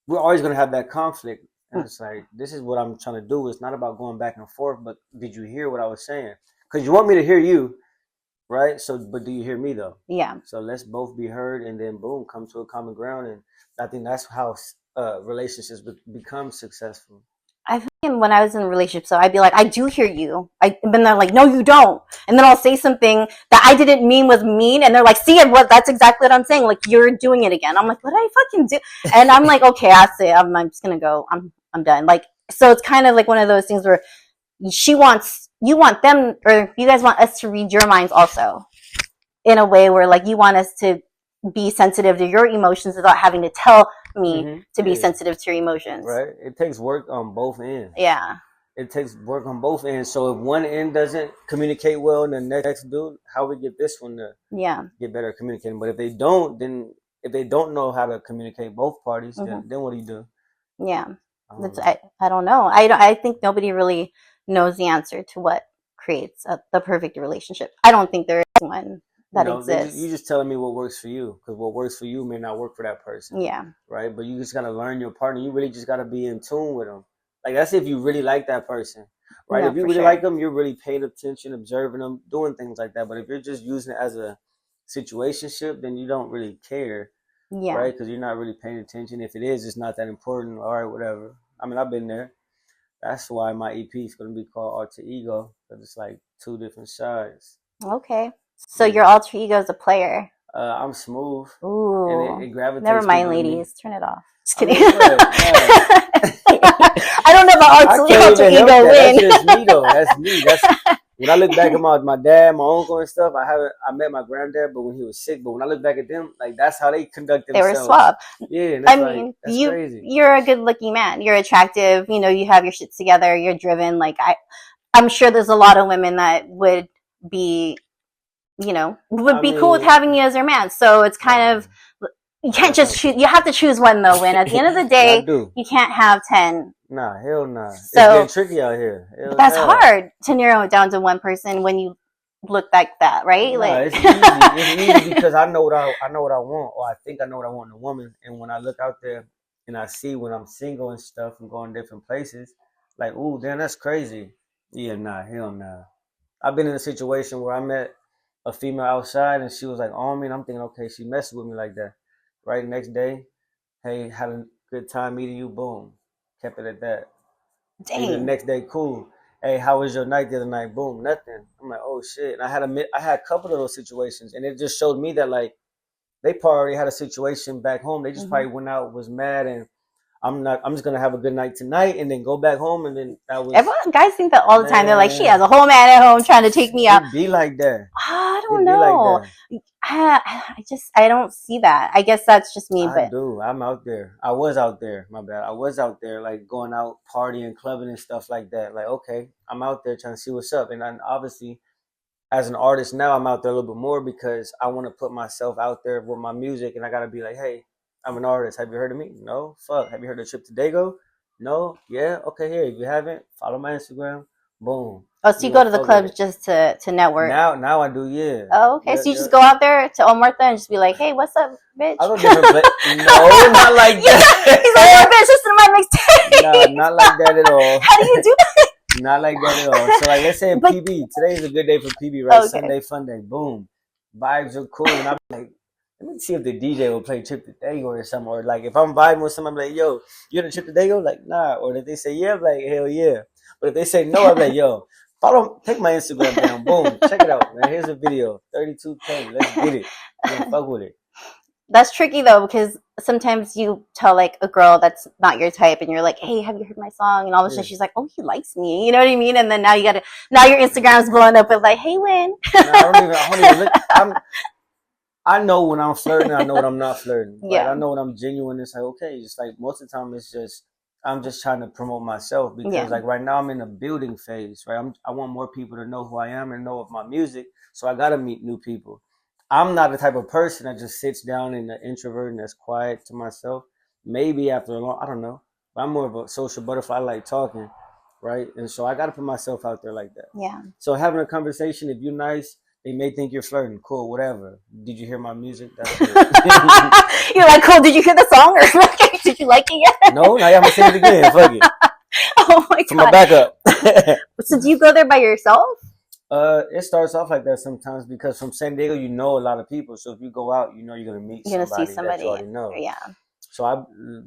we're always going to have that conflict. And it's like, this is what I'm trying to do. It's not about going back and forth, but did you hear what I was saying? Because you want me to hear you, right? So, but do you hear me, though? Yeah. So let's both be heard and then, boom, come to a common ground. And I think that's how relationships become successful. when I was in a relationship, so I'd be like, I do hear you. And then they're like, no, you don't. And then I'll say something that I didn't mean was mean. And they're like, see, that's exactly what I'm saying. Like, you're doing it again. I'm like, what did I fucking do? And I'm like, okay, that's it. I'm just going to go. I'm done. Like, so it's kind of like one of those things where you want them, or you guys want us to read your minds also in a way where like you want us to be sensitive to your emotions without having to tell me to be sensitive to your emotions. Right. It takes work on both ends. Yeah. It takes work on both ends. So if one end doesn't communicate well, and the next dude, how we get this one to get better at communicating? But if they don't, then if they don't know how to communicate both parties, then what do you do? Yeah. I don't know. I think nobody really knows the answer to what creates the perfect relationship. I don't think there is one that exists. You just telling me what works for you, because what works for you may not work for that person. Yeah. Right. But you just gotta learn your partner. You really just gotta be in tune with them. Like, that's if you really like that person, right? No, if you really like them, you're really paying attention, observing them, doing things like that. But if you're just using it as a situationship, then you don't really care, right? Because you're not really paying attention. If it is, it's not that important. All right, whatever. I mean, I've been there. That's why my EP is going to be called Alter Ego, because it's like two different sides. Okay. So your alter ego is a player. I'm smooth. Ooh. And it gravitates. Never mind, towards me. ladies. Turn it off. Just kidding. I don't know about alter ego win. That's just me though. That's me. When I look back at my dad, my uncle and stuff, I met my granddad, but when he was sick. But when I look back at them, like, that's how they conduct themselves. They were suave. Yeah. I mean, crazy. You're a good looking man. You're attractive. You know, you have your shit together. You're driven. Like, I'm sure there's a lot of women that would be, be cool with having you as their man. So it's kind of, you can't just choose. You have to choose one though. When at the end of the day, you can't have 10. Nah, hell nah. So, it's getting tricky out here. That's hard to narrow it down to one person when you look like that, right? It's easy. It's easy because I know what I want, or I think I know what I want in a woman. And when I look out there and I see when I'm single and stuff and going different places, like, ooh, damn, that's crazy. Yeah, nah, hell nah. I've been in a situation where I met a female outside and she was like on me, and I'm thinking, okay, she messed with me like that. Right, next day, hey, had a good time meeting you, boom. Kept it at that. Dang. The next day, cool. Hey, how was your night the other night? Boom, nothing. I'm like, oh shit. And I had a couple of those situations, and it just showed me that, like, they probably already had a situation back home. They just probably went out, was mad, and I'm just gonna have a good night tonight, and then go back home, and then that was. Guys think that all the time. They're like, she has a whole man at home trying to take me out. It'd be like that. I don't know. Like I don't see that. I guess that's just me. I do. I'm out there. I was out there. My bad. I was out there, like, going out, partying, clubbing, and stuff like that. Like, okay, I'm out there trying to see what's up. And then obviously, as an artist now, I'm out there a little bit more because I want to put myself out there with my music, and I gotta be like, hey, I'm an artist. Have you heard of me? No. Fuck. Have you heard of Trip to Dago? No. Yeah. Okay. Here. If you haven't, follow my Instagram. Boom. Oh, so you go to the clubs just to network? Now I do. Yeah. Oh, okay. Yeah, so you just go out there to Omertha and just be like, "Hey, what's up, bitch?" I go different places. No, not like that. He's like, "Oh, bitch, listen to my mixtape." No, not like that at all. How do you do that? Not like that at all. So, like, let's say PB. Today is a good day for PB, right? Okay. Sunday fun day. Boom. Vibes are cool, and I'm like, let me see if the DJ will play Trip to Dago or something. Or, like, if I'm vibing with somebody, I'm like, yo, you in the Trip to Dago? Like, nah. Or if they say yeah, I'm like, hell yeah. But if they say no, I'm like, yo, take my Instagram down. Boom. Check it out, man. Here's a video. 32K. Let's get it. Fuck with it. That's tricky though, because sometimes you tell like a girl that's not your type, and you're like, "Hey, have you heard my song?" And all of a sudden she's like, "Oh, he likes me." You know what I mean? And then now your Instagram's blowing up with like, "Hey, Win." No, I don't even look. I know when I'm flirting. I know when I'm not flirting. Yeah. Like, I know when I'm genuine. It's like, okay. It's like most of the time it's just I'm just trying to promote myself because like right now I'm in a building phase. Right. I want more people to know who I am and know of my music. So I gotta meet new people. I'm not the type of person that just sits down and an introvert and that's quiet to myself. Maybe after a long, I don't know. But I'm more of a social butterfly. I like talking, right? And so I got to put myself out there like that. Yeah. So having a conversation, if you're nice, they may think you're flirting. Cool, whatever. Did you hear my music? That's good. You're like, cool. Did you hear the song? Or did you like it yet? No, now I'm going to sing it again. Fuck it. Oh my God. For my backup. So do you go there by yourself? It starts off like that sometimes because from San Diego, you know a lot of people. So if you go out, you know you're gonna meet somebody. You're gonna see somebody. That you already know. Yeah. So I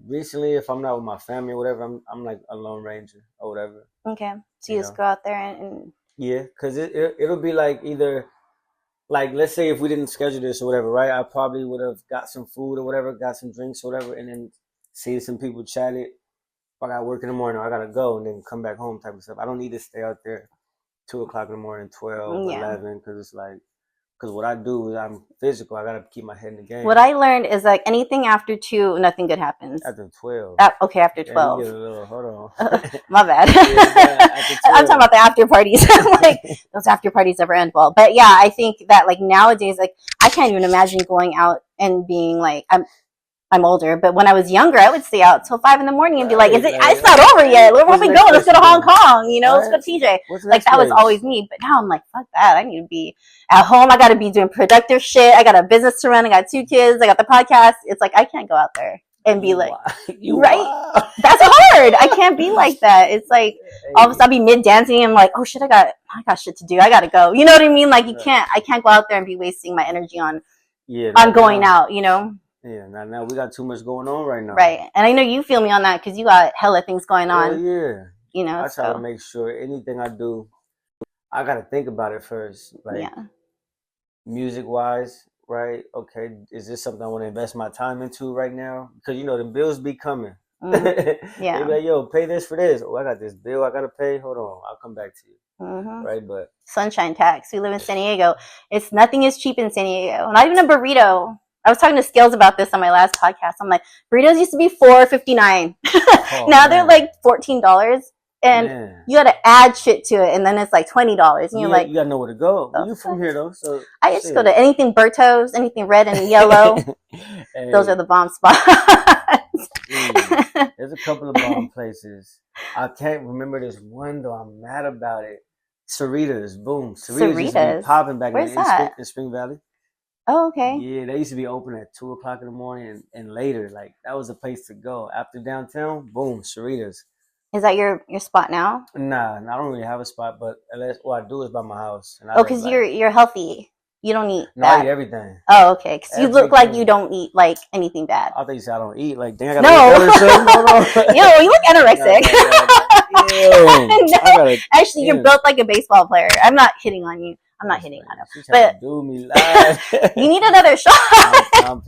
recently, if I'm not with my family or whatever, I'm like a lone ranger or whatever. Okay. So you You just know. go out there and Yeah, because it'll be like either like let's say if we didn't schedule this or whatever, right? I probably would have got some food or whatever, got some drinks or whatever, and then see some people chat it. If I got work in the morning, or I gotta go and then come back home type of stuff. I don't need to stay out there 2 o'clock in the morning, 12, yeah. 11, because it's like because what I do is I'm physical. I gotta keep my head in the game. What I learned is like anything after 2, nothing good happens. After 12. Okay, after Yeah, you 12. get a little, hold on. My bad. after I'm 12. talking about the after parties. Like those after parties never end well. But yeah, I think that like nowadays, like I can't even imagine going out and being like I'm older, but when I was younger, I would stay out till 5 a.m. and be like, "Is it? It's not over yet. Where are we going? Let's go to Hong Kong. You know, let's go to TJ." Like that was always me. But now I'm like, fuck that. I need to be at home. I got to be doing productive shit. I got a business to run. I got 2 kids. I got the podcast. It's like I can't go out there and be like, right? That's hard. I can't be like that. It's like all of a sudden I'll be mid dancing and I'm like, oh shit, I got shit to do. I gotta go. You know what I mean? Like I can't go out there and be wasting my energy on going out. You know. Yeah, now we got too much going on right now. Right. And I know you feel me on that because you got hella things going on. Yeah. You know, I try to make sure anything I do, I got to think about it first. Like, music-wise, right? Okay, is this something I want to invest my time into right now? Because, you know, the bills be coming. Yeah. They be like, yo, pay this for this. Oh, I got this bill I got to pay. Hold on, I'll come back to you. Right, but... Sunshine tax. We live in San Diego. Nothing is cheap in San Diego. Not even a burrito. I was talking to Scales about this on my last podcast. I'm like, burritos used to be $4.59. Now they're like $14, and you got to add shit to it, and then it's like $20. And you're like, you gotta know where to go. You from here though, so I just go to anything Berto's, anything red and yellow. Hey. Those are the bomb spots. There's a couple of bomb places. I can't remember this one though. I'm mad about it. Cerritos, boom. Cerritos used to be popping back in Spring Valley. Oh, okay. Yeah, they used to be open at 2 o'clock in the morning and later. Like that was a place to go. After downtown, boom, Cerritos. Is that your spot now? Nah, I don't really have a spot, but unless what I do is by my house. And because like, you're healthy. You don't eat no, I eat everything. Oh, okay. Because you look like you don't eat like anything bad. I think you said I don't eat. Like, dang, I gotta Yo, you look anorexic. No, actually, you're built like a baseball player. I'm not hitting on you. I'm not hitting on him. But do me live. You need another shot. I'm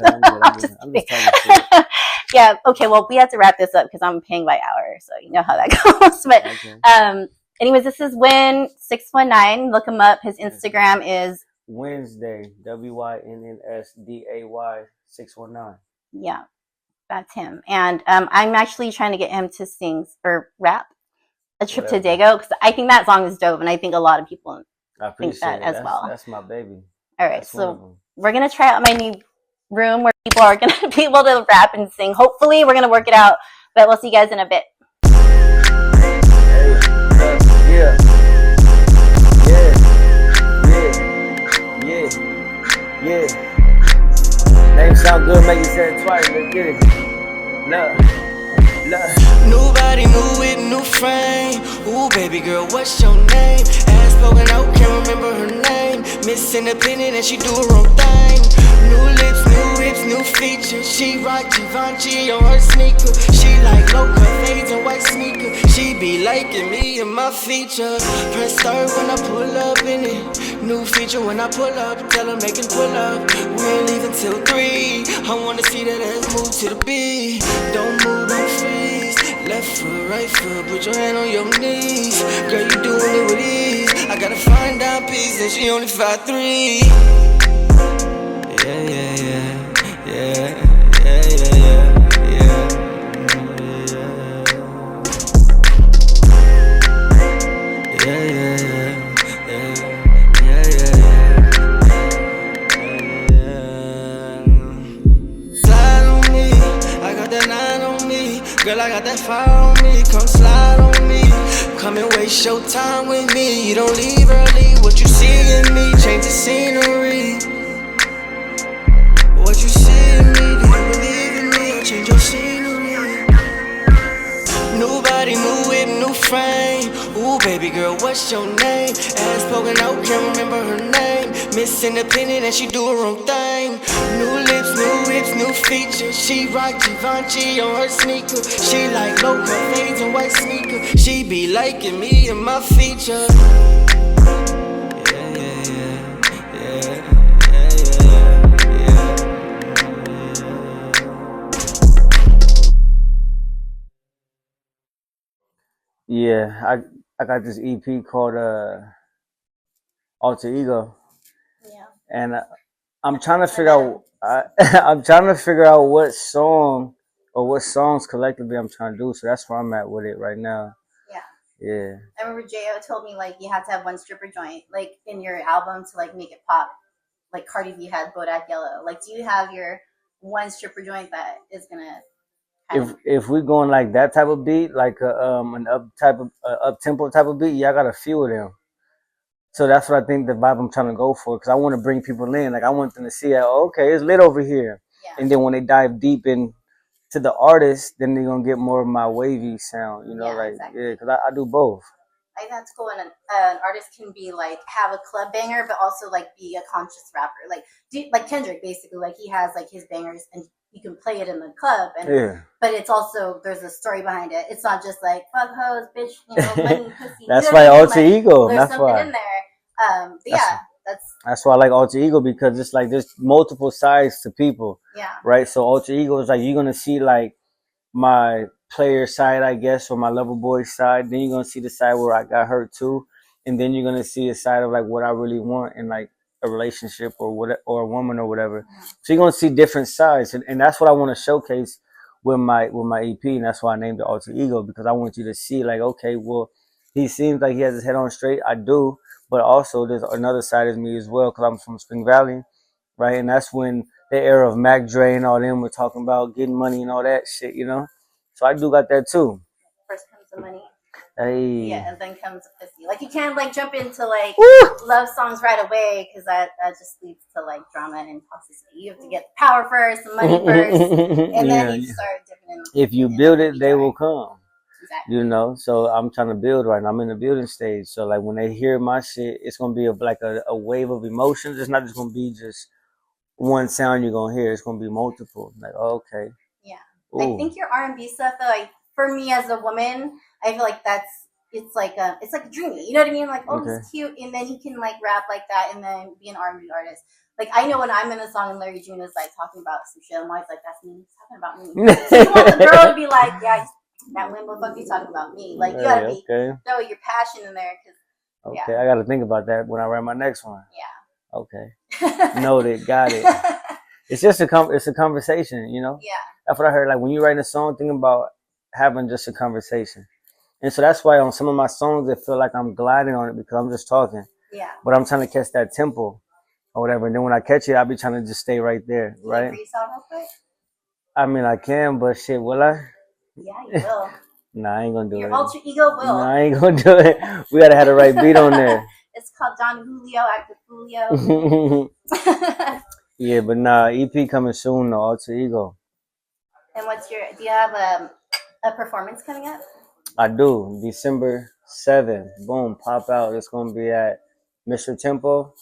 just talking shit. Yeah. Okay. Well, we have to wrap this up because I'm paying by hour, so you know how that goes. But anyways, this is Win619. Look him up. His Instagram is Wednesday. WYNNSDAY 619. Yeah, that's him. And I'm actually trying to get him to sing or rap A Trip to Dago because I think that song is dope, and I think a lot of people think that as well. That's my baby. All right, so we're gonna try out my new room where people are gonna be able to rap and sing. Hopefully, we're gonna work it out. But we'll see you guys in a bit. Yeah. Name sound good, make you say it twice. Let's get it. Love. New body, new whip, new frame. Ooh, baby girl, what's your name? Ass poking out, can't remember her name. Miss Independent and she do her own thing. New lips, new hips, new features. She rock Givenchy on her sneaker. She like low-cut fades and white sneaker. She be liking me and my feature. Press start when I pull up in it. New feature when I pull up. Tell her make it pull up. We ain't leaving till 3. I wanna see that ass move to the beat. Don't move, don't freeze. Left foot, right foot, put your hand on your knees. Girl, you doing it with ease. I gotta find out piece and she only 5'3". Girl, I got that fire on me, come slide on me. Come and waste your time with me. You don't leave early, what you see in me, change the scenery. What you see in me, do you believe in me, or change your scenery? New body, new whip, new frame. Ooh, baby girl, what's your name? Ass poking out, can't remember her name. Miss Independent and she do her own thing. New lips, new rips, new features. She rock Givenchy on her sneaker. She like low cut fades and white sneaker. She be liking me and my features. Yeah, I got this EP called Alter Ego, Yeah. and I'm trying to figure out. I'm trying to figure out what song or what songs collectively I'm trying to do. So that's where I'm at with it right now. Yeah. Yeah. I remember Jo told me like you had to have one stripper joint like in your album to like make it pop. Like Cardi B had Bodak Yellow. Like, do you have your one stripper joint that is gonna? If we going like that type of beat, like an up tempo type of beat, yeah, I got a few of them. So that's what I think the vibe I'm trying to go for, because I want to bring people in. Like I want them to see, okay, it's lit over here. Yeah. And then when they dive deep into the artist, then they're gonna get more of my wavy sound. You know, Yeah, like exactly. yeah, because I do both. I think that's cool. And an artist can be like have a club banger, but also like be a conscious rapper. Like Kendrick, basically, like he has like his bangers and you can play it in the club. And Yeah. but it's also there's a story behind it. It's not just like fuck hoes, bitch, money, pussy. That's you know why what I mean? Alter Like, Ego. there's That's something why. in there. But yeah, That's why I like Alter Ego, because it's like there's multiple sides to people, yeah, right? So Alter Ego is like you're gonna see like my player side, I guess, or my lover boy side. Then you're gonna see the side where I got hurt too, and then you're gonna see a side of like what I really want in like a relationship or what, or a woman or whatever. So you're gonna see different sides, and that's what I want to showcase with my EP, and that's why I named it Alter Ego, because I want you to see like, okay, well, he seems like he has his head on straight. I do, but also there's another side of me as well, because I'm from Spring Valley, right? And that's when the era of Mac Dre and all them were talking about getting money and all that shit, you know. So I do got that too. first comes the money. Hey. Yeah, and then comes the pussy. Like you can't like jump into like Woo! love songs right away because that just leads to like drama and toxicity. You have to get the power first, the money first, and then you start dipping in. If you build it, they will come. Exactly. You know, so I'm trying to build right now. I'm in the building stage. So like when they hear my shit, it's gonna be like a wave of emotions. It's not just gonna be just one sound you're gonna hear. It's gonna be multiple. Like, okay. Yeah. Ooh. I think your R&B stuff though, like for me as a woman, I feel like it's like dreamy. You know what I mean? Like, oh, Okay. he's cute, and then he can like rap like that, and then be an R&B artist. Like I know when I'm in a song and Larry June is like talking about some shit, I'm always like, that's me. He's talking about me. So you want the girl to be like, yeah, that when the fuck you talking about me? Like you gotta be throw your passion in there, cause okay. I gotta think about that when I write my next one. yeah. Okay. Noted. Got it. It's just it's a conversation, you know? Yeah. That's what I heard. Like when you write a song, think about having just a conversation. And so that's why on some of my songs, it feel like I'm gliding on it because I'm just talking. Yeah. But I'm trying to catch that tempo or whatever. And then when I catch it, I'll be trying to just stay right there, right? Can you freestyle real quick? I mean, I can, but shit, will I? Yeah, you will. Nah, I ain't gonna do Your it. alter ego will. Nah, I ain't gonna do it. We gotta have the right beat on there. It's called Don Julio Active Julio. Yeah, but nah, EP coming soon though, Alter Ego. And do you have a performance coming up? I do. December 7th. Boom, pop out. It's gonna be at Mr. Tempo.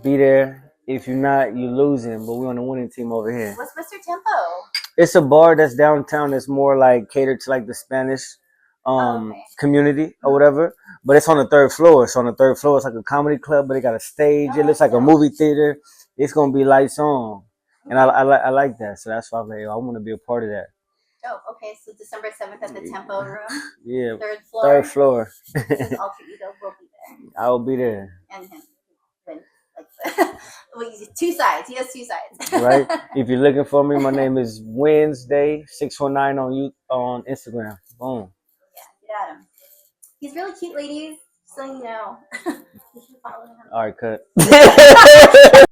Be there. If you're not, you're losing. But we're on the winning team over here. What's Mr. Tempo? It's a bar that's downtown that's more like catered to like the Spanish Okay. community or whatever. But it's on the third floor. So on the third floor, it's like a comedy club, but it got a stage. It looks like a movie theater. It's gonna be lights on, and I like that. So that's why I'm like, I want to be a part of that. Oh, okay. So December 7th at the Tempo Room, Yeah, third floor. third floor. His alter ego will be there, I will be there. and him. Well, two sides. He has two sides. Right. If you're looking for me, my name is Wednesday 619 on Instagram. Boom. Yeah, get at him. He's really cute, ladies. So you know. You should follow him. All right, cut.